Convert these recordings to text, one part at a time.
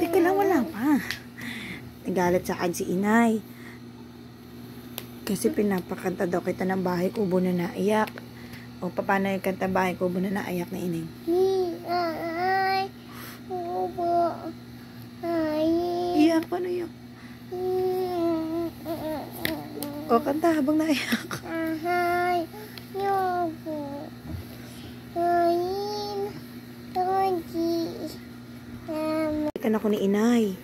Teka lang, wala pa. Nagalit sa akin si inay. Kasi pinapakanta daw kita ng Bahay Kubo na naiyak. O, paano yung kanta Bahay Kubo na naiyak na ining? Bahay Kubo Iyak, paano yun? O, kanta habang naiyak. Bahay Kubo Ikan ako ni inay.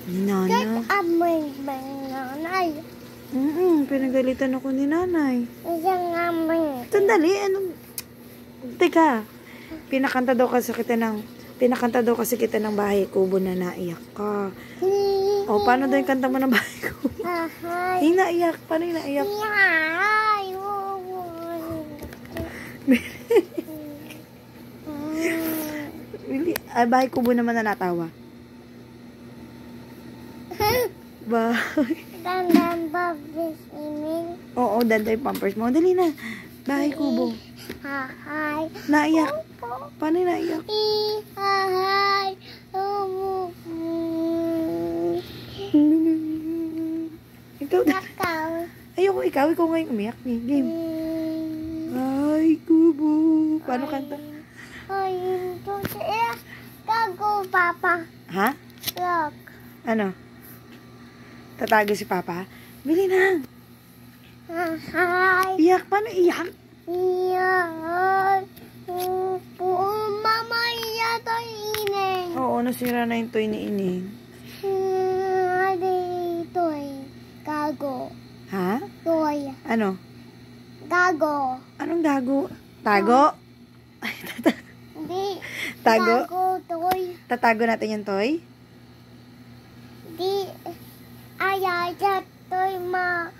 Ni nana. Amay nanay. Pinagalitan ako ni nanay. Isang amay. Sandali, anong... Teka, pinakanta daw kasi kita ng Bahay Kubo na naiyak ka. O, paano daw yung kanta mo ng Bahay Kubo? Yung naiyak, paano yung naiyak? Really? Bahay Kubo naman na natawa. Bahay. Dandan Bobby's email. Oo, danday pampers mo. Dali na. Bahay Kubo. Hi. Naiyak. Paano yung naiyak? Hi. Ikaw na. Nakaw. Ayoko ikaw. Ikaw ngayon umiyak niya. Game. Bahay Kubo. Paano kanta? Ayun to siya. Gago, Papa. Ha? Look. Ano? Tatago si Papa? Bili na. Hi. Iyak. Paano iyak? Iyan. Mama, iya to inin. Oo, nasira na yung toy ni Ining. Toy. Gago. Ha? Toy. Ano? Gago. Anong gago? Tago? Ay, Di. Tago? Gago, toy. Tatago natin yung toy? Di. Ayaya, toy, ma.